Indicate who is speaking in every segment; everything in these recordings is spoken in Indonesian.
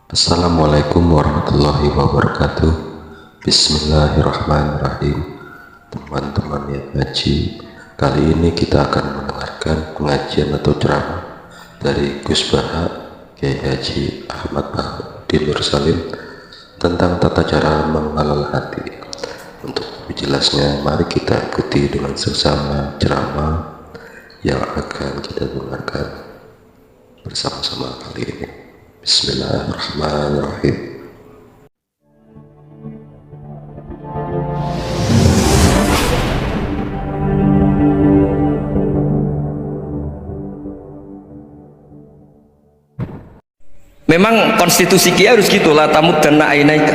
Speaker 1: Assalamualaikum warahmatullahi wabarakatuh. Bismillahirrahmanirrahim. Teman-teman yang ngaji, kali ini kita akan mendengarkan pengajian atau ceramah dari Gus Baha Kiai Haji Ahmad Bahauddin Nur Salim tentang tata cara mengelola hati. Untuk lebih jelasnya, mari kita ikuti dengan seksama ceramah yang akan kita dengarkan bersama-sama kali ini. Bismillahirrahmanirrahim.
Speaker 2: Memang konstitusi Kiai harus gitu, la tamuddanna ainaika.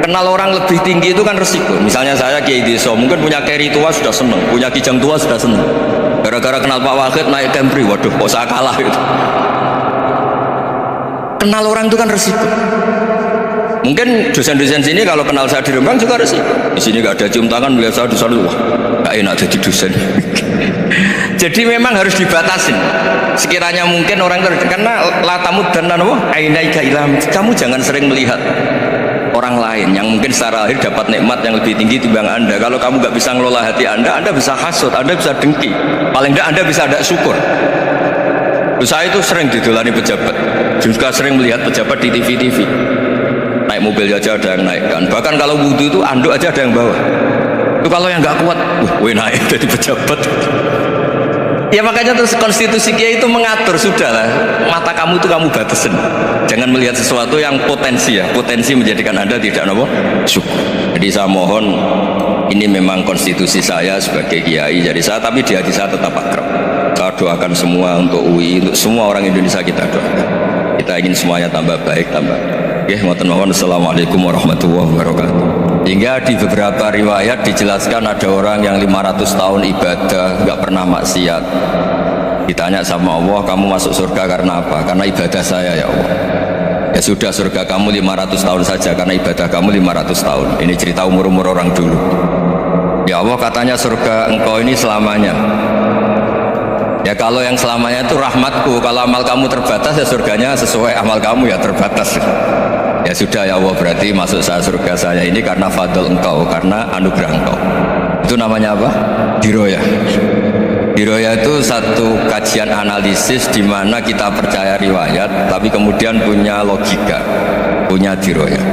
Speaker 2: Kenal orang lebih tinggi itu kan resiko. Misalnya saya Kiai Desa, mungkin punya keri tua sudah seneng, punya kijang tua sudah seneng. Gara-gara kenal Pak Wahid naik Kempri, waduh kok saya kalah gitu. Kenal orang itu kan resiko. Mungkin dosen-dosen sini kalau kenal saya di Rembang juga resiko. Di sini gak ada cium tangan, melihat saya di sana, wah gak enak jadi dosen. Jadi memang harus dibatasin. Sekiranya mungkin orang itu, karena latamu dan ainaika ilam, kamu jangan sering melihat orang lain yang mungkin secara lahir dapat nikmat yang lebih tinggi timbang Anda. Kalau kamu gak bisa ngelola hati Anda bisa hasut, Anda bisa dengki. Paling tidak Anda bisa ada syukur. Saya itu sering didolani pejabat, juga sering melihat pejabat di TV-TV. Naik mobil aja ada yang naikkan. Bahkan kalau wudhu itu anduk aja ada yang bawa. Itu kalau yang nggak kuat, naik jadi pejabat. Ya makanya terus konstitusi Kiai itu mengatur, sudahlah, mata kamu itu kamu batasin. Jangan melihat sesuatu yang potensi ya, potensi menjadikan Anda tidak syukur. Jadi saya mohon, ini memang konstitusi saya sebagai Kiai, jadi saya, tapi di hati saya tetap akrab. Saya doakan semua untuk UI, untuk semua orang Indonesia kita doakan. Kita ingin semuanya tambah baik, tambah. Ya, mohon assalamualaikum warahmatullahi wabarakatuh. Hingga di beberapa riwayat dijelaskan ada orang yang 500 tahun ibadah, nggak pernah maksiat. Ditanya sama Allah, kamu masuk surga karena apa? Karena ibadah saya ya Allah. Ya sudah, surga kamu 500 tahun saja karena ibadah kamu 500 tahun. Ini cerita umur-umur orang dulu. Ya Allah, katanya surga engkau ini selamanya. Ya kalau yang selamanya itu rahmatku, kalau amal kamu terbatas ya surganya sesuai amal kamu ya terbatas. Ya sudah ya Allah, berarti masuk saya surga saya ini karena fadl engkau, karena anugerah engkau. Itu namanya apa? Diroyah. Diroyah itu satu kajian analisis di mana kita percaya riwayat tapi kemudian punya logika, punya diroyah.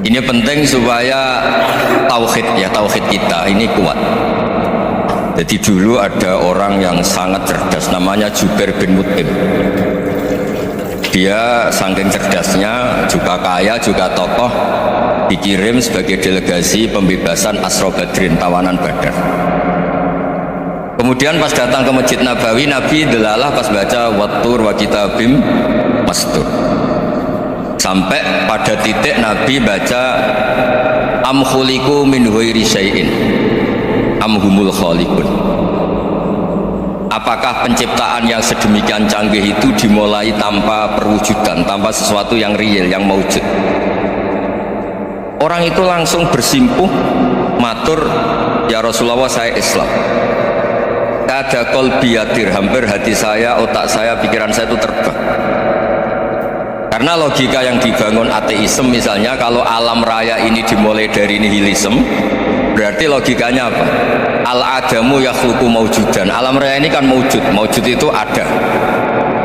Speaker 2: Ini penting supaya tauhid ya, tauhid kita ini kuat. Jadi dulu ada orang yang sangat cerdas, namanya Jubair bin Mut'im. Dia saking cerdasnya, juga kaya, juga tokoh, dikirim sebagai delegasi pembebasan Asra Badrin, tawanan Badar. Kemudian pas datang ke Masjid Nabawi, Nabi delalah pas baca Wattur wa kitabim mastur. Sampai pada titik Nabi baca am khuliqu min ghairi syai'in am humul khaliqun. Apakah penciptaan yang sedemikian canggih itu dimulai tanpa perwujudan, tanpa sesuatu yang real, yang maujud? Orang itu langsung bersimpuh matur, ya Rasulullah saya Islam. Kada qalbi yatir, hampir hati saya, otak saya, pikiran saya itu terbang. Karena logika yang dibangun ateisme misalnya, kalau alam raya ini dimulai dari nihilisme, berarti logikanya apa? Al-adamu yakhluqu maujudan. Alam raya ini kan maujud, maujud itu ada.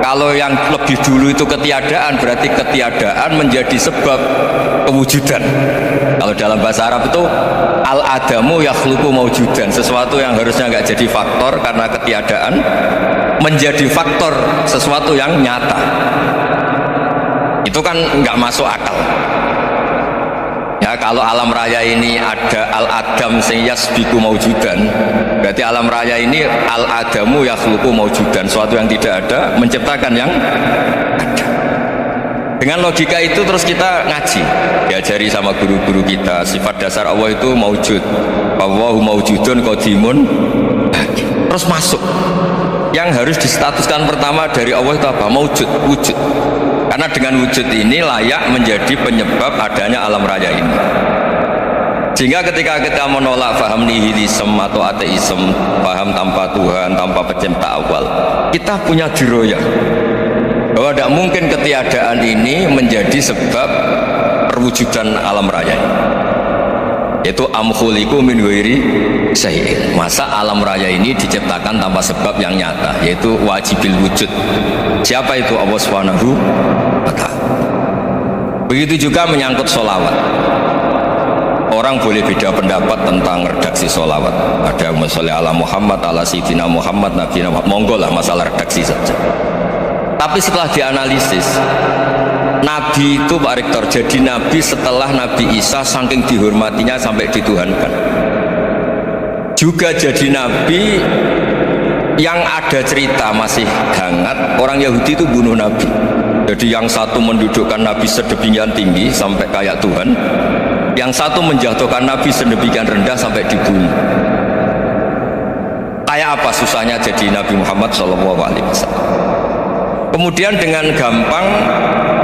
Speaker 2: Kalau yang lebih dulu itu ketiadaan, berarti ketiadaan menjadi sebab kewujudan. Kalau dalam bahasa Arab itu al-adamu yakhluqu maujudan, sesuatu yang harusnya nggak jadi faktor karena ketiadaan menjadi faktor sesuatu yang nyata. Itu kan nggak masuk akal. Ya, kalau alam raya ini ada al-adam sing yasbiqu maujudan, berarti alam raya ini al-adamu yakhluqu maujudan, sesuatu yang tidak ada menciptakan yang ada. Dengan logika itu terus kita ngaji, diajari sama guru-guru kita, sifat dasar Allah itu maujud, Allahu maujudun qadimun, terus masuk. Yang harus distatuskan pertama dari Allah itu apa? Maujud, wujud. Karena dengan wujud ini layak menjadi penyebab adanya alam raya ini. Sehingga ketika kita menolak paham nihilisme atau ateisme, paham tanpa Tuhan, tanpa pencipta awal, kita punya diroyah. bahwa tidak mungkin ketiadaan ini menjadi sebab perwujudan alam raya, yaitu amkhuliku min ghairi syai'in. Masa alam raya ini diciptakan tanpa sebab yang nyata, yaitu wajibil wujud. Siapa itu? Allah Subhanahu wa ta'ala. Begitu juga menyangkut sholawat. Orang boleh beda pendapat tentang redaksi sholawat. Ada yang sholli ala Muhammad, ala Sayyidina Muhammad, Nabi Muhammad. Monggo lah, masalah redaksi saja. Tapi setelah dianalisis, Nabi itu Pak Rektor jadi Nabi setelah Nabi Isa saking dihormatinya sampai dituhankan. Juga jadi Nabi yang ada cerita masih hangat, orang Yahudi itu bunuh Nabi. Jadi yang satu mendudukkan Nabi sedemikian tinggi sampai kayak Tuhan, yang satu menjatuhkan Nabi sedemikian rendah sampai dibunuh. Kayak apa susahnya jadi Nabi Muhammad SAW. Kemudian dengan gampang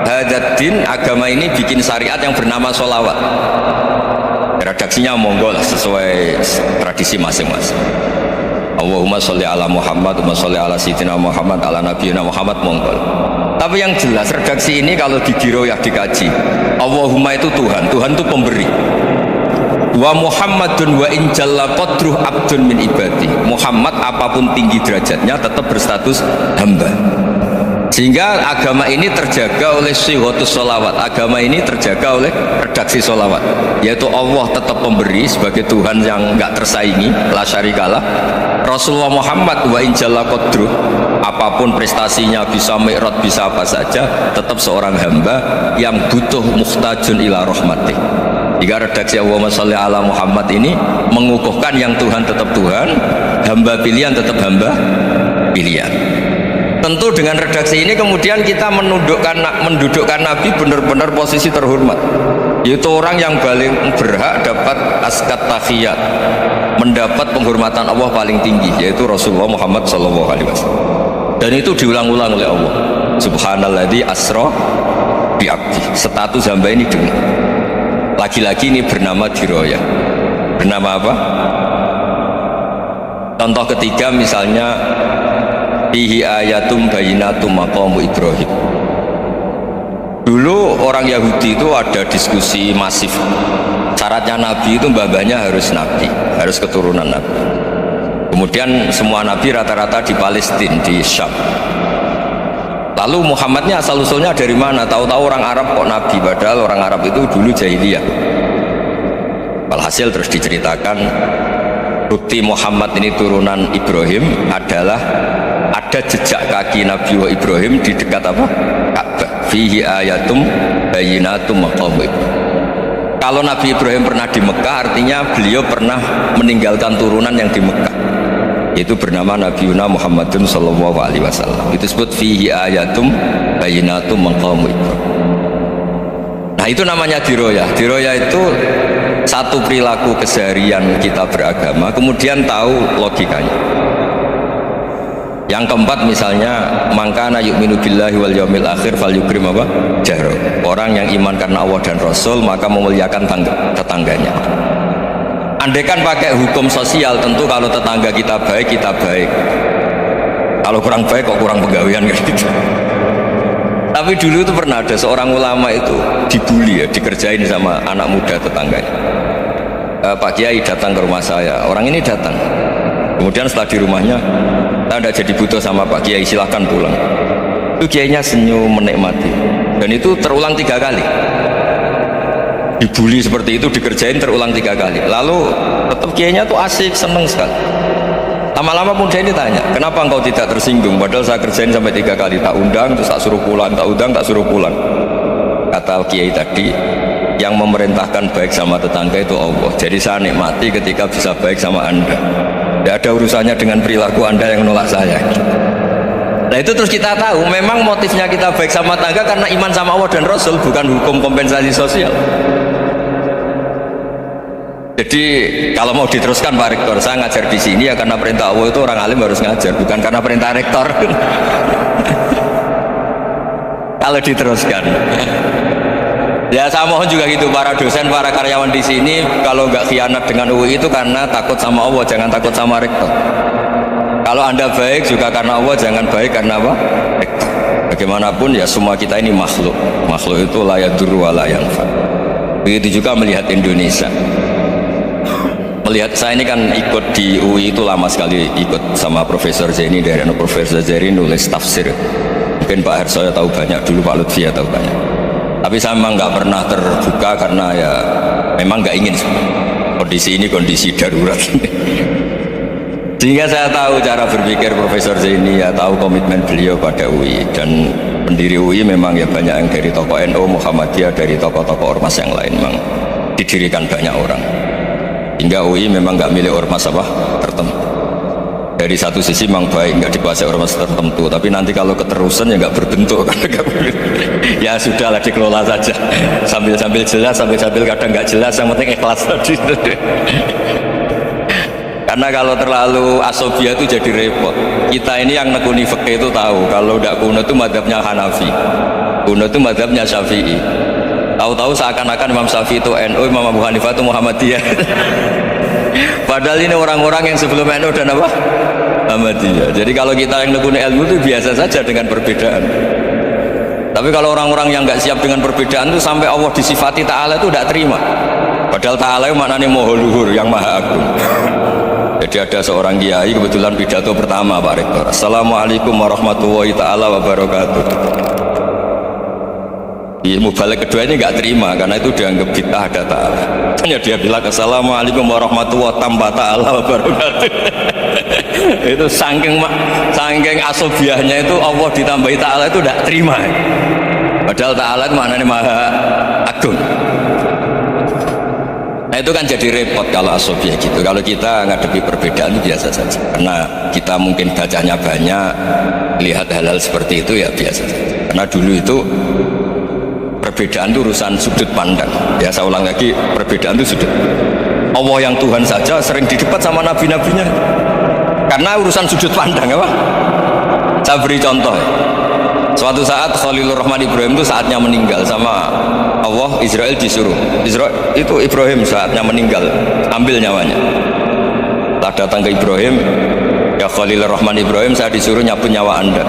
Speaker 2: hadatin agama ini bikin syariat yang bernama sholawat. Redaksinya monggo lah sesuai tradisi masing-masing. Allahumma sholli ala Muhammad, Allahumma sholli ala Sayyidina Muhammad, ala Nabiyina Muhammad, monggo. Tapi yang jelas redaksi ini kalau digiroyah dikaji, Allahumma itu Tuhan, Tuhan itu pemberi. Wa Muhammadun wa in jalla qadruh abdun min ibadi. Muhammad apapun tinggi derajatnya tetap berstatus hamba. Sehingga agama ini terjaga oleh syihotus sholawat. Agama ini terjaga oleh redaksi sholawat, yaitu Allah tetap pemberi sebagai Tuhan yang enggak tersaingi, la syarikalah. Rasulullah Muhammad wa in jalla qadruh, apapun prestasinya, bisa mi'raj, bisa apa saja, tetap seorang hamba yang butuh muhtajun ila rahmatih. Jika redaksi Allahumma sholli ala Muhammad ini mengukuhkan yang Tuhan tetap Tuhan, hamba pilihan tetap hamba pilihan. Tentu dengan redaksi ini kemudian kita mendudukkan Nabi benar-benar posisi terhormat, yaitu orang yang paling berhak dapat askat tahiyat, mendapat penghormatan Allah paling tinggi, yaitu Rasulullah Muhammad SAW. Dan itu diulang-ulang oleh Allah. Subhanalladzi asra bi'abdi. Status hamba ini dengan lagi-lagi ini bernama diroya. Bernama apa? Contoh ketiga misalnya fihi ayatum bayinatum maqamu Ibrahim. Dulu orang Yahudi itu ada diskusi masif. Syaratnya Nabi itu mbah-mbahnya harus Nabi, harus keturunan Nabi. Kemudian semua Nabi rata-rata di Palestina, di Syam. Lalu Muhammadnya asal-usulnya dari mana? Tahu-tahu orang Arab kok Nabi, padahal orang Arab itu dulu jahiliyah. Walhasil terus diceritakan bukti Muhammad ini turunan Ibrahim adalah ada jejak kaki Nabi Ibrahim di dekat apa? Ka'bah. Fihi ayatum bayinatum maqamu Ibrahim. Kalau Nabi Ibrahim pernah di Mekah, artinya beliau pernah meninggalkan turunan yang di Mekah. Itu bernama Nabiuna Muhammadun sallallahu alaihi wasallam. Itu disebut fihi ayatum bayinatum maqamu Ibrahim. Nah, itu namanya diroyah. Diroyah itu satu perilaku keseharian kita beragama, kemudian tahu logikanya. Yang keempat misalnya mangkana yu'minu billahi wal yaumil akhir falyukrim apa? Jaro. Orang yang iman karena Allah dan Rasul maka memuliakan tetangganya. Andaikan pakai hukum sosial, tentu kalau tetangga kita baik, kita baik. Kalau kurang baik kok kurang penggawean gitu. Tapi dulu itu pernah ada seorang ulama itu dibully ya, dikerjain sama anak muda tetangganya. Pak Kiai datang ke rumah saya, orang ini datang. Kemudian setelah di rumahnya, saya tidak jadi butuh sama Pak Kiai, silahkan pulang. Itu Kiainya senyum menikmati. Dan itu terulang 3 kali. Dibully seperti itu, dikerjain terulang 3 kali. Lalu tetap Kiainya tuh asik, seneng sekali. Lama-lama muda ini tanya, kenapa engkau tidak tersinggung? Padahal saya kerjain sampai 3 kali, tak undang, terus tak suruh pulang, tak undang, tak suruh pulang. Kata Kiai tadi, yang memerintahkan baik sama tetangga itu Allah. Jadi saya nikmati ketika bisa baik sama Anda. Tidak ada urusannya dengan perilaku Anda yang menolak saya. Nah itu terus kita tahu, memang motifnya kita baik sama tetangga karena iman sama Allah dan Rasul, bukan hukum kompensasi sosial. Jadi kalau mau diteruskan Pak Rektor, saya ngajar di sini ya karena perintah Allah, itu orang alim harus ngajar, bukan karena perintah Rektor. Kalau diteruskan, ya saya mohon juga gitu para dosen, para karyawan di sini, kalau nggak khianat dengan UI itu karena takut sama Allah, jangan takut sama Rektor. Kalau Anda baik juga karena Allah, jangan baik karena apa? Rektor. Bagaimanapun ya semua kita ini makhluk. Makhluk itu la yadurru wa la yanfa. Begitu juga melihat Indonesia. Melihat saya ini kan ikut di UI itu lama sekali, ikut sama Profesor Zaini dari Profesor Zaini nulis tafsir. Mungkin Pak Hersoyo tahu banyak, dulu Pak Lutfi tahu banyak. Tapi saya memang nggak pernah terbuka karena ya memang nggak ingin kondisi ini kondisi darurat. Sehingga saya tahu cara berpikir Profesor Zaini, ya tahu komitmen beliau pada UI, dan pendiri UI memang ya banyak yang dari tokoh NU, Muhammadiyah, dari tokoh-tokoh ormas yang lain memang didirikan banyak orang. Hingga UI memang nggak milik ormas apa tertentu. Dari satu sisi memang baik, nggak dikuasai ormas tertentu, tapi nanti kalau keterusan ya nggak berbentuk. Ya sudahlah, dikelola saja, sambil jelas, sambil kadang nggak jelas, yang penting ikhlas tadi. Karena kalau terlalu asobia itu jadi repot. Kita ini yang nekuni fikih itu tahu kalau udah kuno itu madhabnya Hanafi, kuno itu madhabnya Syafi'i. Tahu-tahu seakan-akan Imam Syafi'i itu NU, Imam Abu Hanifah itu Muhammadiyah. Padahal ini orang-orang yang sebelum NU dan apa? Muhammadiyah. Jadi kalau kita yang nekuni ilmu itu biasa saja dengan perbedaan. Tapi kalau orang-orang yang nggak siap dengan perbedaan itu sampai Allah disifati Ta'ala itu tidak terima. Padahal Ta'ala itu maknanya Maha Luhur, yang Maha Agung. Jadi ada seorang kiai kebetulan pidato pertama Pak Rektor, Assalamualaikum warahmatullahi ta'ala wabarakatuh. Ilmu balik kedua ini nggak terima karena itu dianggap bid'ah ada ta'ala. Hanya dia bilang Assalamualaikum warahmatullahi ta'ala wabarakatuh. Itu saking asobiahnya itu Allah ditambahi ta'ala itu tidak terima. Padahal ta'ala itu maknanya Maha Agung. Nah itu kan jadi repot kalau asobiah gitu. Kalau kita ngadepi perbedaan itu biasa saja, karena kita mungkin bacanya banyak, lihat hal-hal seperti itu ya biasa saja. Karena dulu itu perbedaan itu urusan sudut pandang. Ya saya ulang lagi, perbedaan itu sudut. Allah yang Tuhan saja sering didebat sama nabi-nabinya karena urusan sudut pandang, apa? Saya beri contoh ya. Suatu saat Khalilur Rahman Ibrahim itu saatnya meninggal sama Allah, Israel disuruh. Israel itu Ibrahim saatnya meninggal, ambil nyawanya. Setelah datang ke Ibrahim, ya Khalilur Rahman Ibrahim, saya disuruh nyabut nyawa Anda.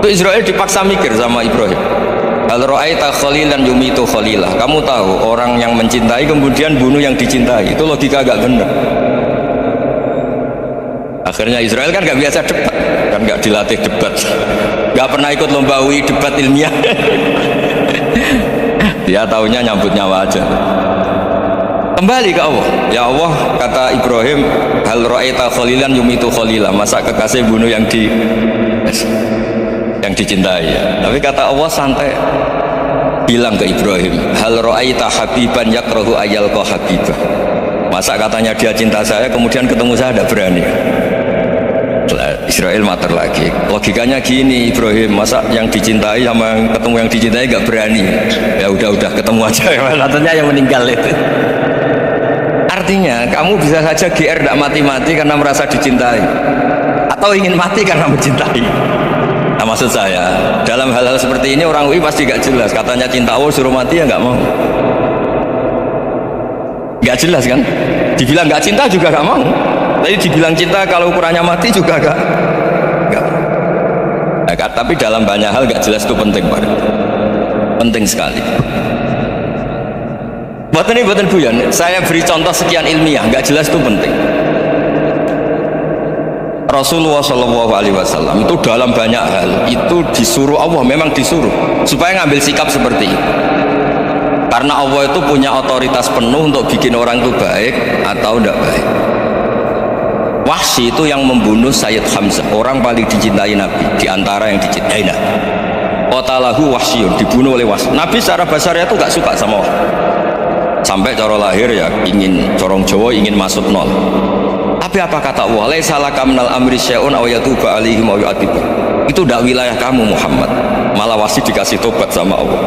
Speaker 2: Itu Israel dipaksa mikir sama Ibrahim. Hal ra'aita khalilan yumitu khalilah. Kamu tahu orang yang mencintai kemudian bunuh yang dicintai, itu logika agak benar. Akhirnya Israel kan nggak biasa debat, kan nggak dilatih debat, nggak pernah ikut lomba UI debat ilmiah. Dia taunya nyambut nyawa aja. Kembali ke Allah. Ya Allah, kata Ibrahim, hal ra'aita khalilan yumitu khalilah. Masa kekasih bunuh yang dicintai ya. Tapi kata Allah santai, bilang ke Ibrahim, hal ra'aita habiban yakrahu ayyalqa habibah. Masa katanya dia cinta saya kemudian ketemu saya tidak berani. Israel mater lagi, logikanya gini Ibrahim, masa yang dicintai sama yang ketemu yang dicintai gak berani. Ya udah ketemu aja. Katanya yang meninggal itu. Artinya kamu bisa saja GR tidak mati-mati karena merasa dicintai, atau ingin mati karena mencintai. Nah maksud saya dalam hal-hal seperti ini orang UI pasti gak jelas. Katanya cinta Allah suruh mati ya gak mau, gak jelas kan. Dibilang gak cinta juga gak mau. Tadi dibilang cinta kalau ukurannya mati juga gak. Nah, tapi dalam banyak hal gak jelas itu penting Pak. Penting sekali. Buatan buyan, saya beri contoh sekian ilmiah, gak jelas itu penting. Rasulullah SAW itu dalam banyak hal itu disuruh Allah, memang disuruh supaya ngambil sikap seperti itu. Karena Allah itu punya otoritas penuh untuk bikin orang itu baik atau tidak baik. Wahsy itu yang membunuh Sayyid Hamzah, orang paling dicintai Nabi di antara yang dicintai Nabi. Qatalahu Wahsyun, dibunuh oleh Wahsy. Nabi secara basarnya itu gak suka sama Wahsy. Sampai cara lahir ya ingin corong Jawa, ingin masuk nol. Tapi apa kata Allah? Laisa laka minal amri syai'un aw yatuba alaihim aw yu'adzibah. Itu tidak wilayah kamu Muhammad. Malah Wahsy dikasih tobat sama Allah.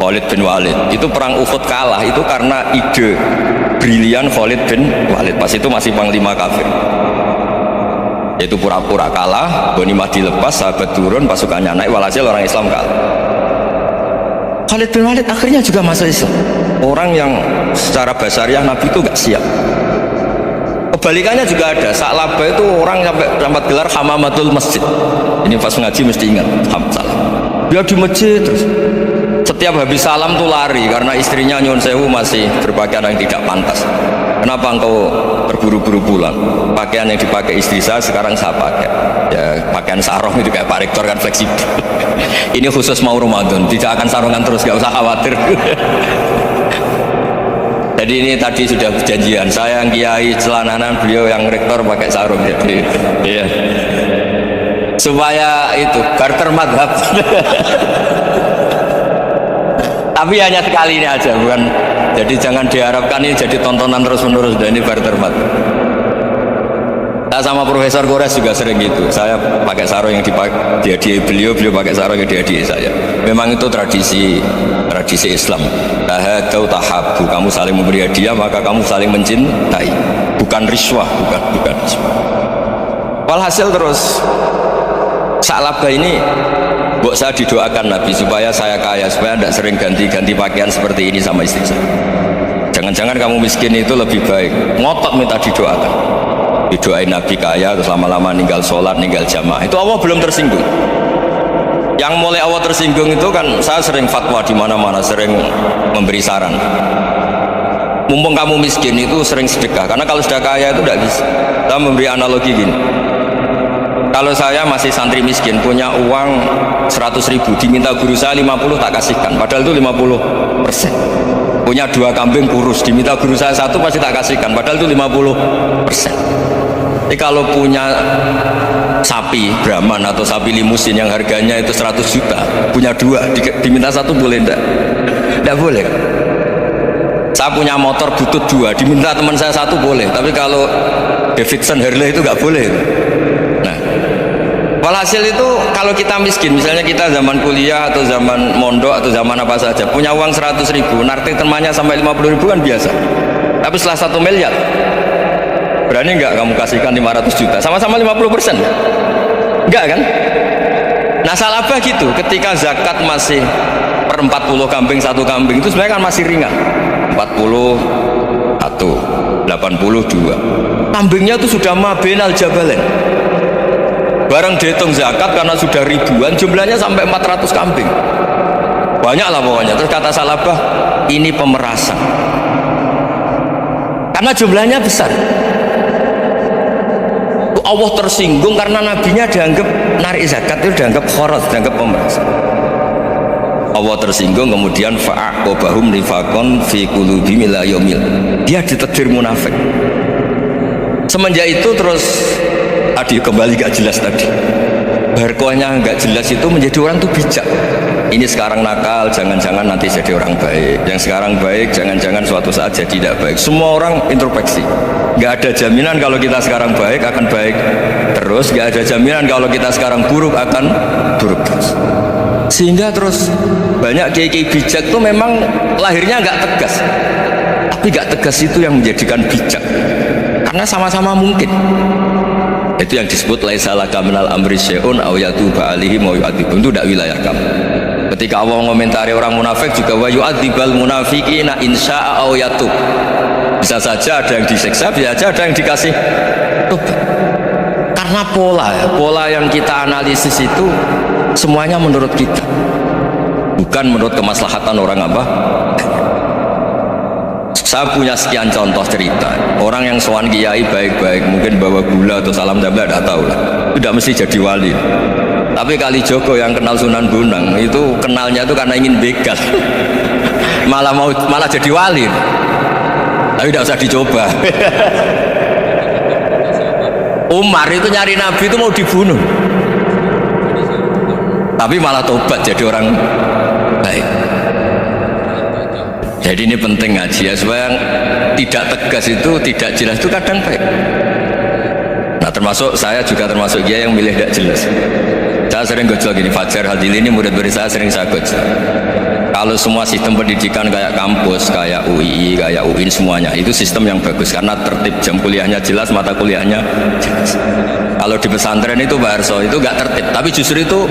Speaker 2: Khalid bin Walid itu perang Uhud kalah itu karena ide brilian Khalid bin Walid. Pas itu masih panglima kafir, yaitu pura-pura kalah, ghanimah dilepas, sahabat turun, pasukannya naik, walhasil orang Islam kalah. Khalid bin Walid akhirnya juga masuk Islam, orang yang secara basariah Nabi itu gak siap. Kebalikannya juga ada. Sa'labah itu orang sampai gelar hamamatul masjid. Ini pas ngaji mesti ingat salam. Dia di masjid terus. Setiap habis salam tuh lari karena istrinya nyuwun sewu masih berpakaian yang tidak pantas. Kenapa engkau terburu-buru pulang? Pakaian yang dipakai istri saya sekarang saya pakai. Ya pakaian sarung itu kayak Pak Rektor kan fleksibel. Ini khusus mau Ramadan, tidak akan sarungan terus, gak usah khawatir. Jadi ini tadi sudah perjanjian. Saya yang kiai celananan, beliau yang rektor pakai sarung. Jadi iya. Supaya itu barter madhab. Tapi hanya sekali ini aja, bukan. Jadi jangan diharapkan ini jadi tontonan terus menerus. Dan ini barter madhab. Saya sama Profesor Gores juga sering gitu. Saya pakai sarung yang dihadiahi beliau, beliau pakai sarung yang dihadiahi saya. Memang itu tradisi Islam. Tahadau tahabu, kamu saling memberi hadiah maka kamu saling mencintai. Bukan riswah, bukan riswah. Walhasil terus Sa'labah ini mbok saya didoakan Nabi supaya saya kaya, supaya tidak sering ganti-ganti pakaian seperti ini sama istri saya. Jangan-jangan kamu miskin itu lebih baik. Ngotot minta didoakan. Didoain Nabi kaya terus lama-lama ninggal sholat, ninggal jamaah. Itu Allah belum tersinggung. Yang mulai Allah tersinggung itu kan saya sering fatwa di mana-mana, sering memberi saran. Mumpung kamu miskin itu sering sedekah, karena kalau sudah kaya itu tidak bisa. Saya memberi analogi gini. Kalau saya masih santri miskin, punya uang 100.000, diminta guru saya 50 tak kasihkan, padahal itu 50%. Punya 2 kambing kurus, diminta guru saya 1 pasti tak kasihkan, padahal itu 50%. Jadi kalau punya sapi Brahman atau sapi limusin yang harganya itu 100 juta, punya 2, diminta 1 boleh enggak? Enggak boleh kan? Saya punya motor butut 2, diminta teman saya 1 boleh, tapi kalau Davidson Harley itu enggak boleh. Nah, walhasil itu kalau kita miskin, misalnya kita zaman kuliah atau zaman mondok atau zaman apa saja, punya uang 100.000, nartik temannya sampai 50.000 kan biasa. Tapi setelah 1 miliar, berani nggak kamu kasihkan 500 juta? Sama-sama 50%? Enggak kan? Nah Sa'labah gitu, ketika zakat masih per 40 kambing 1 kambing itu sebenarnya kan masih ringan. 41, 82. Kambingnya itu sudah mabinal jabalen. Barang dihitung zakat karena sudah ribuan, jumlahnya sampai 400 kambing. Banyak lah pokoknya. Terus kata Sa'labah, ini pemerasan. Karena jumlahnya besar. Allah tersinggung karena nabinya dianggap narik zakat itu dianggap khoros, dianggap pemerasan. Allah tersinggung, kemudian fa'aqobahum nifakon fi qulubihim ila yaumil. Dia ditetir munafik. Semenjak itu terus tadi kembali gak jelas tadi. Barkohnya gak jelas itu menjadi orang tuh bijak. Ini sekarang nakal, jangan-jangan nanti jadi orang baik. Yang sekarang baik, jangan-jangan suatu saat jadi tidak baik. Semua orang introspeksi. Gak ada jaminan kalau kita sekarang baik akan baik terus. Gak ada jaminan kalau kita sekarang buruk akan buruk terus. Sehingga terus banyak kiai-kiai bijak itu memang lahirnya gak tegas. Tapi gak tegas itu yang menjadikan bijak. Karena sama-sama mungkin. Itu yang disebut laisa laka minal amri syai'un aw yatuba alaihim wa yu'adzibum. Itu tidak wilayah kamu. Ketika Allah mengomentari orang munafik juga wa yu'adzibal munafiqina insya'a aw yatub. Bisa saja ada yang disiksa, bisa saja ada yang dikasih tobat. Karena pola yang kita analisis itu semuanya menurut kita, bukan menurut kemaslahatan orang apa. Saya punya sekian contoh cerita orang yang sowan kiai baik-baik, mungkin bawa gula atau salam dabla, tidak tahu lah, tidak mesti jadi wali. Tapi Kalijogo yang kenal Sunan Bonang itu kenalnya itu karena ingin begal. malah jadi wali, tapi tidak usah dicoba. Umar itu nyari Nabi itu mau dibunuh, tapi malah tobat jadi orang baik. Jadi ini penting ngaji ya, supaya tidak tegas itu, tidak jelas itu kadang baik. Nah termasuk saya juga termasuk dia yang milih tidak jelas. Saya sering gojol gini, Fajar Hadil ini murid-murid saya sering saya gojol. Kalau semua sistem pendidikan kayak kampus, kayak UII, kayak UIN semuanya, itu sistem yang bagus karena tertib, jam kuliahnya jelas, mata kuliahnya jelas. Kalau di pesantren itu Pak Arso itu gak tertib, tapi justru itu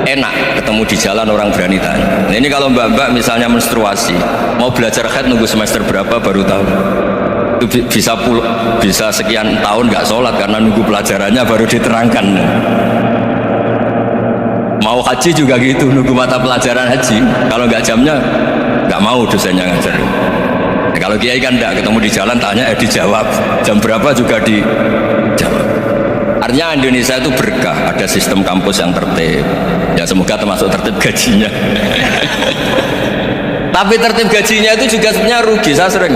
Speaker 2: enak ketemu di jalan orang berani tanya. Nah, ini kalau mbak-mbak misalnya menstruasi, mau belajar haid nunggu semester berapa baru tahu. itu bisa sekian tahun nggak sholat karena nunggu pelajarannya baru diterangkan. Mau haji juga gitu, nunggu mata pelajaran haji. Kalau nggak jamnya nggak mau dosennya ngajar. Nah, kalau kiai kan enggak, ketemu di jalan tanya dijawab, jam berapa juga dijawab. Artinya Indonesia itu berkah, ada sistem kampus yang tertib. Ya semoga termasuk tertib gajinya. Tapi tertib gajinya itu juga sebenarnya rugi. Saya sering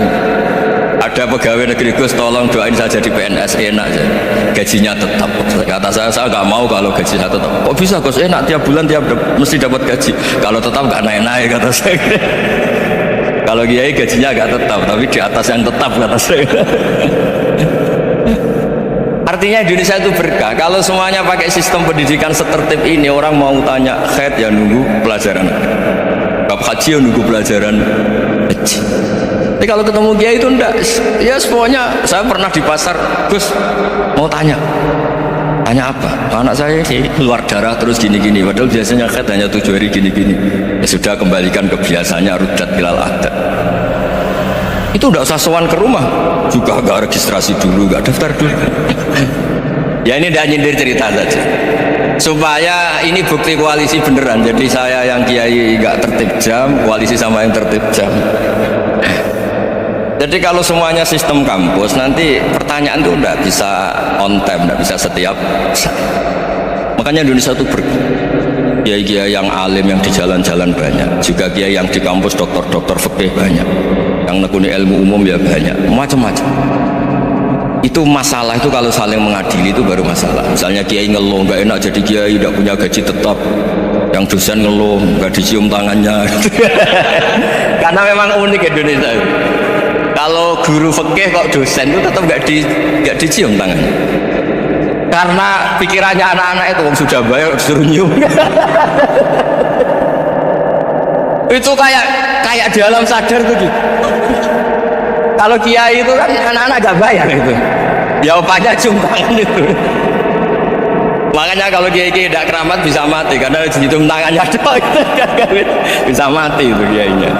Speaker 2: ada pegawai negeri Gus, tolong doain saya jadi PNS enak aja, gajinya tetap. Kata saya nggak mau kalau gajinya tetap. Kok bisa Gus? Enak tiap bulan mesti dapat gaji. Kalau tetap nggak naik-naik kata saya. Kalau kiai gajinya nggak tetap, tapi di atas yang tetap kata saya. Artinya Indonesia itu berkah. Kalau semuanya pakai sistem pendidikan setertib ini, orang mau tanya khaid ya nunggu pelajaran, bab haji ya nunggu pelajaran haji. Tapi kalau ketemu kiai itu enggak, ya pokoknya saya pernah di pasar, Gus mau tanya apa? Anak saya sih keluar darah terus gini-gini, padahal biasanya khaid hanya 7 hari gini-gini. Ya sudah, kembalikan ke biasanya, rudat ilal adat. Itu enggak usah sowan ke rumah, juga enggak registrasi dulu, enggak daftar dulu. Ya ini enggak nyindir cerita saja, supaya ini bukti koalisi beneran. Jadi saya yang kiai enggak tertib jam, koalisi sama yang tertib jam. Jadi kalau semuanya sistem kampus, nanti pertanyaan itu enggak bisa on time, enggak bisa setiap saat. Makanya Indonesia itu kiai-kiai yang alim yang di jalan-jalan banyak, juga kiai yang di kampus dokter-dokter fikih banyak, yang nekuni ilmu umum ya banyak, macam-macam. Itu masalah itu kalau saling mengadili itu baru masalah. Misalnya kiai ngeluh nggak enak jadi kiai, tidak punya gaji tetap, yang dosen ngeluh nggak dicium tangannya. Karena memang unik Indonesia. Kalau guru fikih kok dosen itu tetap nggak dicium tangannya. Karena pikirannya anak-anak itu sudah bayar disuruh nyium. Itu kayak di alam sadar tuh gitu. Kalau kiai itu kan anak-anak gak bayar itu, ya opanya cium tangan itu. Makanya kalau kiai tidak keramat bisa mati karena cium tangannya doang bisa mati itu kiainya.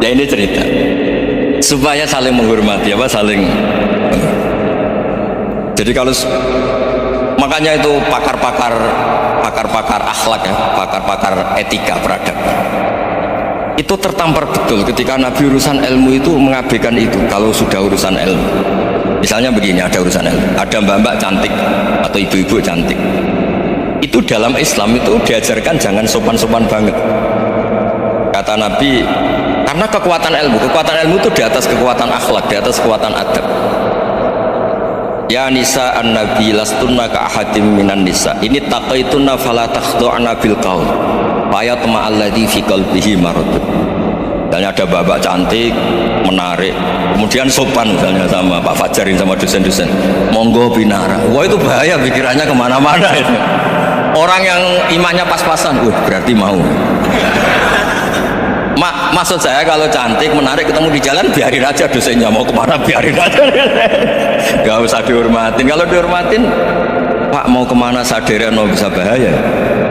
Speaker 2: Ya ini cerita supaya saling menghormati, saling. Jadi kalau makanya itu pakar-pakar akhlak ya, pakar-pakar etika peradaban itu tertampar betul ketika Nabi urusan ilmu itu mengabaikan itu. Kalau sudah urusan ilmu, misalnya begini, ada urusan ilmu, ada mbak-mbak cantik atau ibu-ibu cantik, itu dalam Islam itu diajarkan jangan sopan-sopan banget. Kata Nabi, karena kekuatan ilmu itu di atas kekuatan akhlak, di atas kekuatan adab. Ya nisa an-nabi lastunna ka ahadim minan nisa, ini taqaitunna fala takhdu'na bil qaul fayatma alladhi fi qalbihi marad. Misalnya ada babak cantik, menarik, kemudian sopan misalnya sama Pak Fajarin sama dosen-dosen, monggo binara. Wah itu bahaya, pikirannya kemana-mana itu. Orang yang imannya pas-pasan, berarti mau. Maksud saya kalau cantik, menarik, ketemu di jalan biarin aja, dosennya mau kemana biarin aja. Gak usah dihormatin. Kalau dihormatin, Pak mau kemana sadarian mau bisa bahaya,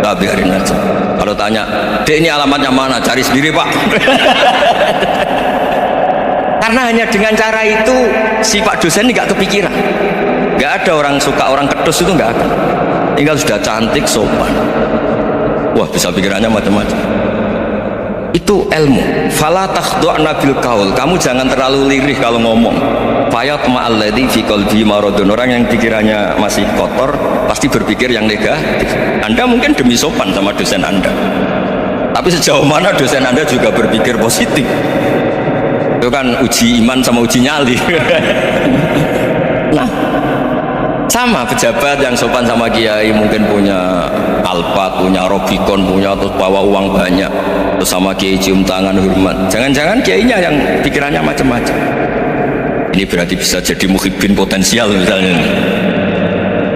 Speaker 2: tak biarin aja. Kalau tanya, Dek ini alamatnya mana? Cari sendiri Pak. Karena hanya dengan cara itu si Pak dosen ini gak kepikiran. Gak ada orang suka orang kedus itu, gak ada. Tinggal sudah cantik, sopan, wah bisa pikirannya macam-macam. Itu ilmu. Fala takhdu'na bil qaul, kamu jangan terlalu lirih kalau ngomong. Fayatma alladzi fi qalbi maradun, orang yang pikirannya masih kotor pasti berpikir yang negatif. Anda mungkin demi sopan sama dosen Anda, tapi sejauh mana dosen Anda juga berpikir positif? Itu kan uji iman sama uji nyali. Nah, sama pejabat yang sopan sama kiai mungkin punya Alphard, punya Robicon, punya terus bawa uang banyak, terus sama kiai cium tangan hormat. Jangan-jangan kiainya yang pikirannya macam-macam. Ini berarti bisa jadi muhibbin potensial misalnya.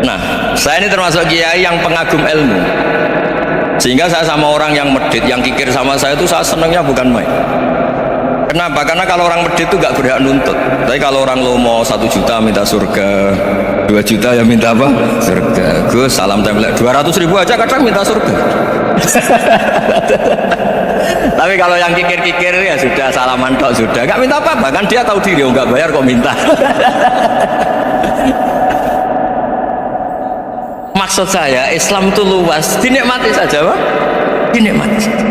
Speaker 2: Nah, saya ini termasuk kiai yang pengagum ilmu, sehingga saya sama orang yang medit, yang kikir sama saya itu saya senangnya bukan main. Kenapa? Karena kalau orang medit itu gak berhak nuntut. Tapi kalau orang lo mau 1 juta minta surga, 2 juta ya minta apa? Surga. Gus salam tempel 200.000 aja kadang minta surga. Tapi kalau yang kikir-kikir ya sudah salaman tok sudah, nggak minta apa-apa kan dia tahu diri, nggak bayar kok minta. Maksud saya Islam itu luas, dinikmati saja, Pak. Dinikmati saja.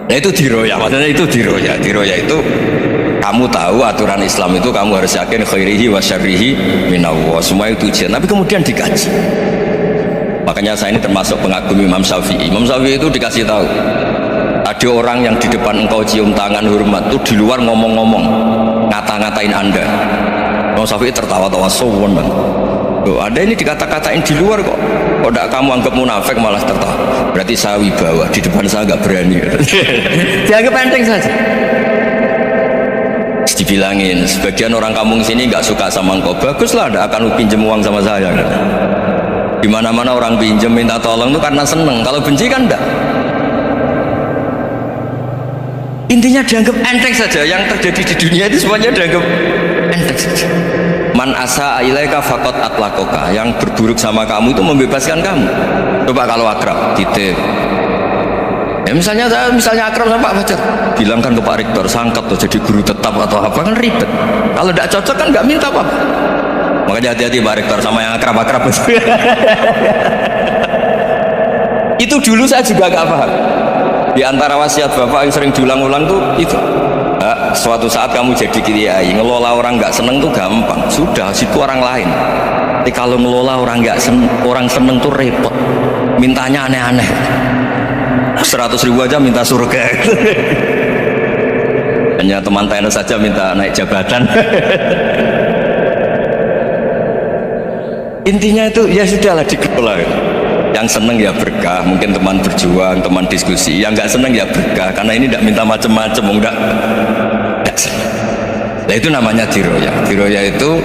Speaker 2: Nah itu diroya, maksudnya itu diroya. Diroya itu kamu tahu aturan Islam itu kamu harus yakin khairihi wa syarrihi minallah, semua itu ujian, tapi kemudian dikaji. Makanya saya ini termasuk pengagum Imam Syafi'i. Imam Syafi'i itu dikasih tahu, ada orang yang di depan engkau cium tangan hormat, itu di luar ngomong-ngomong, ngata-ngatain Anda. Imam Syafi'i tertawa-tawa sowan. Loh, ada ini dikata-katain di luar kok. Kok tidak kamu anggap munafik malah tertawa. Berarti saya wibawa, di depan saya nggak berani. Dianggap enteng saja. Dibilangin, sebagian orang kampung sini nggak suka sama engkau. Baguslah, tidak akan pinjam uang sama saya. Di mana-mana orang pinjam minta tolong itu karena seneng. Kalau benci kan enggak. Intinya dianggap enteng saja. Yang terjadi di dunia itu semuanya dianggap enteng saja. Man asa ilaika faqad atlaqaka, yang berburuk sama kamu itu membebaskan kamu. Coba kalau akrab titip ya, misalnya akrab sama Pak Fajar, bilangkan ke Pak Rektor sangkat tuh jadi guru tetap atau apa, kan ribet. Kalau tidak cocok kan nggak minta apa-apa. Makanya hati-hati Pak Rektor sama yang akrab-akrab. Itu dulu saya juga nggak paham. Di antara wasiat Bapak yang sering diulang-ulang tuh itu, suatu saat kamu jadi kiai, ngelola orang nggak seneng tuh gampang, sudah situ orang lain. Tapi kalau ngelola orang nggak orang seneng tuh repot, mintanya aneh-aneh. 100.000 aja minta surga. Hanya teman tenis saja minta naik jabatan. Intinya itu ya sudahlah dikelola. Yang seneng ya berkah, mungkin teman berjuang, teman diskusi. Yang nggak seneng ya berkah, karena ini tidak minta macam-macam, enggak seneng. Nah itu namanya diroya. Diroya itu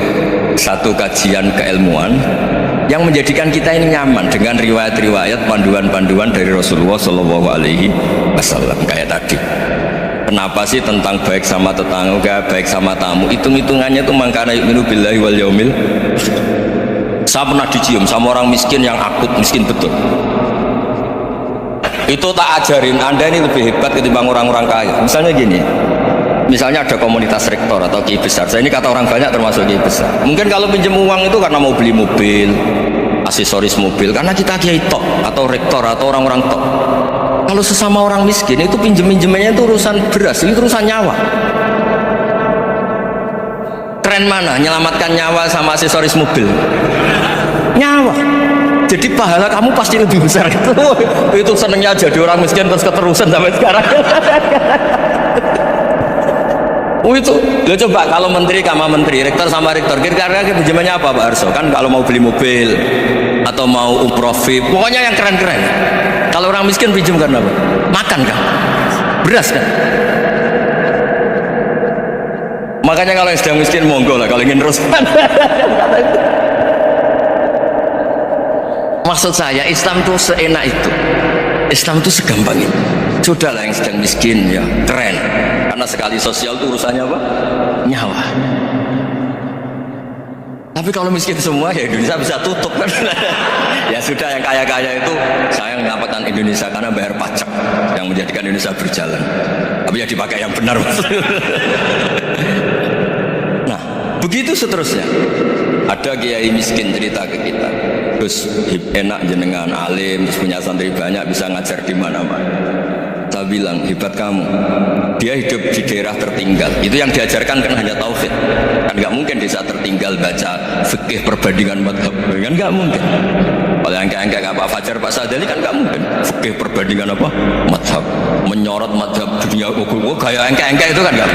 Speaker 2: satu kajian keilmuan yang menjadikan kita ini nyaman dengan riwayat-riwayat, panduan-panduan dari Rasulullah Shallallahu Alaihi Wasallam. Kayak tadi, kenapa sih tentang baik sama tetangga, baik sama tamu, hitung-hitungannya itu mangkana yu'minu billahi wal yaumil. Saya pernah dicium sama orang miskin yang akut miskin betul. Itu tak ajarin, Anda ini lebih hebat ketimbang orang-orang kaya. Misalnya gini, misalnya ada komunitas rektor atau kiai besar. Saya ini kata orang banyak termasuk kiai besar. Mungkin kalau pinjam uang itu karena mau beli mobil, aksesoris mobil, karena kita kiai top atau rektor atau orang-orang top. Kalau sesama orang miskin itu pinjem-pinjemannya itu urusan beras, itu urusan nyawa. Keren mana menyelamatkan nyawa sama aksesoris mobil? Nyawa. Jadi pahala kamu pasti lebih besar. Itu senengnya jadi orang miskin terus keterusan sampai sekarang. Itu lo coba kalau menteri sama menteri, rektor sama rektor, kira-kira pinjamannya apa Pak Arso? Kan kalau mau beli mobil atau mau umroh VIP, pokoknya yang keren-keren. Kalau orang miskin pinjam karena apa? Makan kan? Beras kan? Makanya kalau yang sedang miskin monggo lah kalau ingin terus. Maksud saya Islam itu seenak itu, Islam itu segampang itu. Sudahlah yang sedang miskin ya keren, karena sekali sosial itu urusannya apa? Nyawa. Tapi kalau miskin semua ya Indonesia bisa tutup kan. Ya sudah, yang kaya-kaya itu saya mengatakan Indonesia karena bayar pajak yang menjadikan Indonesia berjalan. Tapi ya dipakai yang benar. Nah begitu seterusnya. Ada kiai miskin cerita ke kita, terus enak jenengan alim, terus punya santri banyak, bisa ngajar di mana-mana. Saya bilang hebat kamu, dia hidup di daerah tertinggal, itu yang diajarkan kan hanya tauhid. Kan nggak mungkin desa tertinggal baca fikih perbandingan madhab, kan nggak mungkin. Kalau yang kayak Pak Fajar, Pak Sadali kan nggak mungkin fikih perbandingan apa madhab, menyorot madhab dunia hukum, kayak engke-engke itu kan nggak.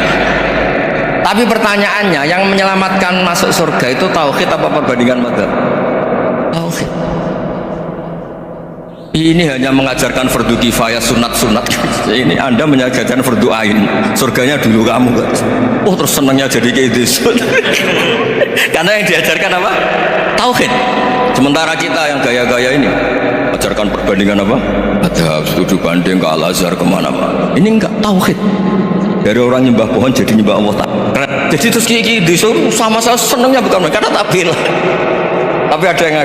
Speaker 2: Tapi pertanyaannya, yang menyelamatkan masuk surga itu tauhid apa perbandingan madhab? Tauhid. Ini hanya mengajarkan fardu kifayah, sunat-sunat. Ini Anda mengajarkan fardu ain. Surganya dulu kamu kan. Oh terus senangnya jadi kayak gitu. Karena yang diajarkan apa? Tauhid. Sementara kita yang gaya-gaya ini ajarkan perbandingan apa? Madhab, studi banding ke Al-Azhar kemana-mana. Ini enggak tauhid. Dari orang nyembah pohon jadi nyembah Allah Ta'ala. Jadi terus kiki disuruh sama saya senangnya bukan karena tak bilang. Tapi ada yang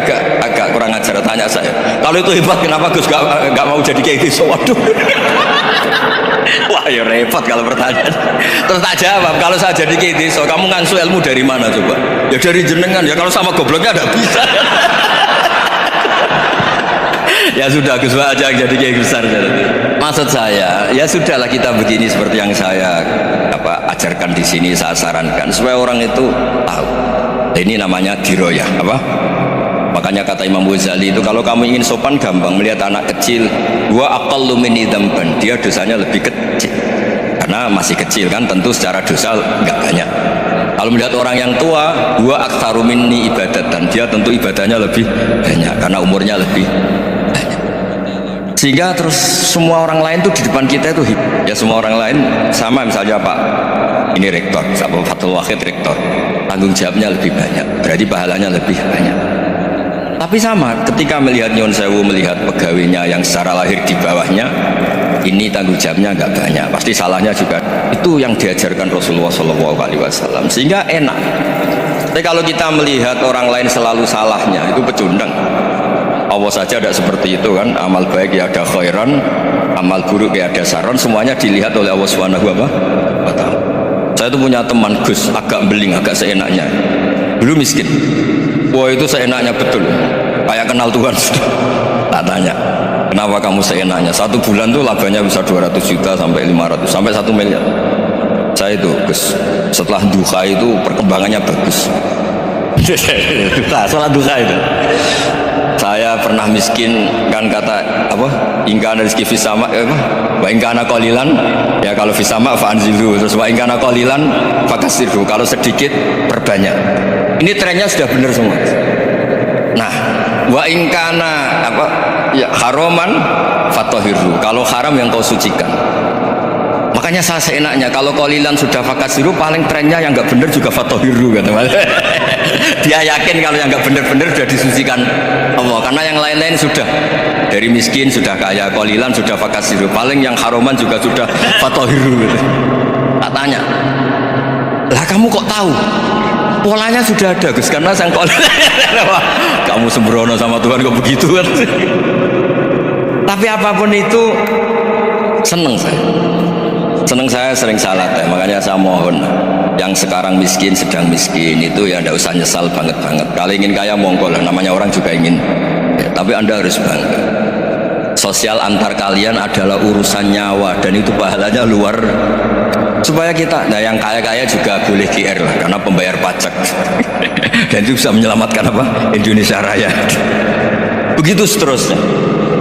Speaker 2: agak kurang ajar, tanya saya, kalau itu hebat kenapa Gus gak mau jadi kayak gitu? Waduh. Wah ya repot kalau pertanyaan. Terus tak jawab, kalau saya jadi kiai desa, kamu ngangsu ilmu dari mana coba? Ya dari jenengan. Ya kalau sama gobloknya tidak bisa. Ya sudah Gus aja jadi kiai besar. Maksud saya, ya sudahlah kita begini seperti yang saya ajarkan di sini, saya sarankan supaya orang itu tahu. Ini namanya diroyah, apa? Makanya kata Imam Ghazali itu kalau kamu ingin sopan gampang melihat anak kecil, wa aqallu minni dzamban, dia dosanya lebih kecil. Karena masih kecil kan, tentu secara dosa enggak banyak. Kalau melihat orang yang tua, wa aktsaru minni ibadatan, dia tentu ibadahnya lebih banyak karena umurnya lebih banyak. Sehingga terus semua orang lain tuh di depan kita itu ya semua orang lain sama, misalnya Pak ini rektor, Pak Fathul Wahid rektor, tanggung jawabnya lebih banyak, berarti pahalanya lebih banyak. Tapi sama, ketika melihat Nyon Sewu, melihat pegawainya yang secara lahir di bawahnya, ini tanggung jawabnya nggak banyak, pasti salahnya juga. Itu yang diajarkan Rasulullah SAW, sehingga enak. Tapi kalau kita melihat orang lain selalu salahnya, itu pecundang. Allah saja tidak seperti itu kan, amal baik ya ada khairan, amal buruk ya ada saron, semuanya dilihat oleh Allah SWT. Saya itu punya teman Gus, agak beling, agak seenaknya. Dulu miskin. Wah itu seenaknya betul, kayak kenal Tuhan sudah. Tak tanya, kenapa kamu seenaknya? 1 bulan tuh labanya bisa 200 juta sampai 500 sampai 1 miliar. Saya itu Gus, setelah duha itu perkembangannya bagus. Nah, setelah duha itu saya pernah miskin kan, kata apa, ingkana rizki fisama wa ingkana qalilan, ya kalau fisama fa'anzilu, terus wa ingkana qalilan fakasirhu, kalau sedikit perbanyak. Ini trennya sudah benar semua. Nah, wa ingkana ya haroman fatohiru, kalau haram yang kau sucikan. Makanya saya seenaknya, kalau qalilan sudah fakasiru, paling trennya yang nggak benar juga fatohiru kan. Dia yakin kalau yang nggak benar-benar sudah disucikan Allah, karena yang lain-lain sudah dari miskin sudah kaya, qalilan sudah fakasiru, paling yang haroman juga sudah fatohiru gitu. Tak tanya, lah kamu kok tahu? Polanya sudah ada Gus, karena sang qalilan. Kamu sembrono sama Tuhan kok begitu kan. Tapi apapun itu seneng saya. Seneng saya sering salat ya, makanya saya mohon yang sekarang miskin, sedang miskin itu ya tidak usah nyesal banget-banget. Kalau ingin kaya monggo lah, namanya orang juga ingin ya, tapi Anda harus bangga. Sosial antar kalian adalah urusan nyawa dan itu pahalanya luar. Supaya kita, nah yang kaya-kaya juga boleh GR lah, karena pembayar pajak. Dan itu bisa menyelamatkan apa? Indonesia Raya. Begitu seterusnya.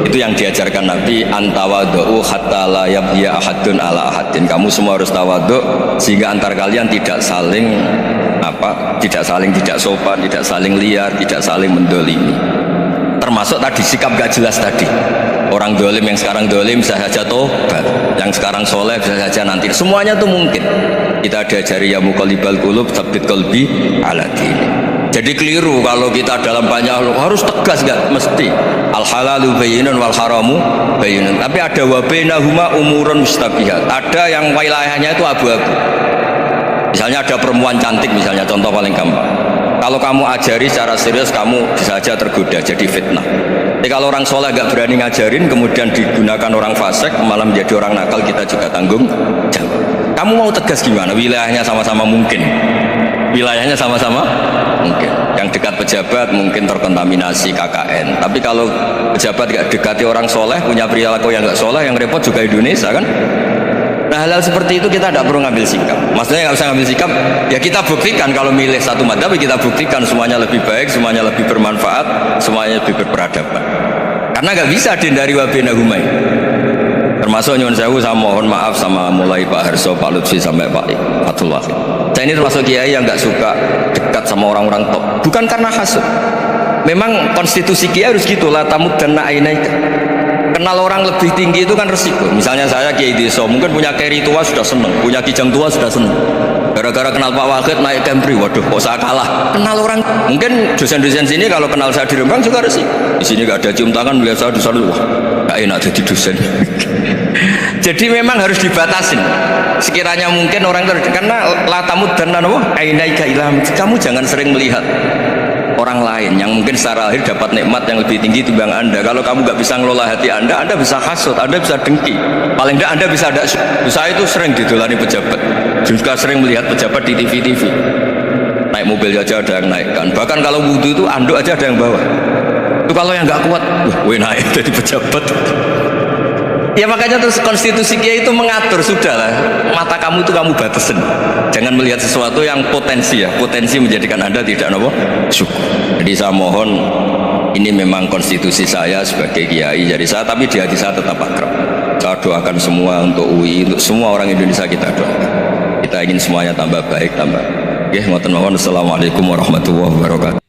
Speaker 2: Itu yang diajarkan Nabi, antawadhu hatta la yabghiya ahadun ala ahadin. Kamu semua harus tawadhu sehingga antar kalian tidak saling tidak sopan, tidak saling liar, tidak saling mendolimi. Termasuk tadi sikap gak jelas tadi. Orang dolim yang sekarang dolim bisa saja tobat, yang sekarang soleh bisa saja nanti. Semuanya itu mungkin. Kita diajari ya muqallibal qulub tsabbit qalbi ala dini. Jadi keliru kalau kita dalam banyak harus tegas, nggak mesti. Al halalu bayyinun wal haramu bayyinun. Tapi ada wa bainahuma umurun mustabihat. Ada yang wilayahnya itu abu-abu. Misalnya ada perempuan cantik, misalnya contoh paling gampang. Kalau kamu ajari secara serius, kamu bisa saja tergoda jadi fitnah. Jadi kalau orang soleh nggak berani ngajarin, kemudian digunakan orang fasik, malah menjadi orang nakal, kita juga tanggung jawab. Kamu mau tegas gimana? Wilayahnya sama-sama mungkin. Wilayahnya sama-sama mungkin. Yang dekat pejabat mungkin terkontaminasi KKN. Tapi kalau pejabat gak dekati orang soleh, punya perilaku yang gak soleh, yang repot juga Indonesia kan. Nah hal-hal seperti itu kita tidak perlu ngambil sikap. Maksudnya nggak usah ngambil sikap, ya kita buktikan kalau milih satu madhab, kita buktikan semuanya lebih baik, semuanya lebih bermanfaat, semuanya lebih berperadaban. Karena nggak bisa dihindari wabena humai. Termasuk nyuwun sewu, saya mohon maaf sama mulai Pak Harso, Pak Lutfi sampai Pak Fathul Wahid. Saya ini termasuk kiai yang nggak suka dekat sama orang-orang top. Bukan karena hasud. Memang konstitusi kiai harus gitu lah, tamud dan na'inaika. Kenal orang lebih tinggi itu kan resiko. Misalnya saya kiai desa, mungkin punya keri tua sudah seneng, punya kijang tua sudah seneng. Gara-gara kenal Pak Wahid naik Kempri, waduh kok saya kalah. Kenal orang, mungkin dosen-dosen sini kalau kenal saya di Rembang juga resiko. Di sini gak ada cium tangan, melihat saya di sana, wah gak enak jadi dosen. Jadi memang harus dibatasin. Sekiranya mungkin orang karena la tamud dan nanawa ainaika ilham, kamu jangan sering melihat orang lain yang mungkin secara akhir dapat nikmat yang lebih tinggi timbang Anda. Kalau kamu nggak bisa ngelola hati Anda bisa hasut, Anda bisa dengki, paling tidak Anda bisa ada. Saya itu sering didolani pejabat, juga sering melihat pejabat di TV naik mobil aja ada yang naikkan, bahkan kalau wudhu itu anduk aja ada yang bawa. Itu kalau yang nggak kuat, wah naik jadi pejabat. Ya makanya terus konstitusi Kiai itu mengatur, sudahlah mata kamu itu kamu batasin, jangan melihat sesuatu yang potensi menjadikan Anda tidak nopo syukur. Jadi saya mohon, ini memang konstitusi saya sebagai Kiai, jadi saya, tapi di hati saya tetap akrab. Saya doakan semua untuk UI, untuk semua orang Indonesia kita doakan. Kita ingin semuanya tambah baik, tambah. Oke, ngoten mawon. Assalamualaikum warahmatullahi wabarakatuh.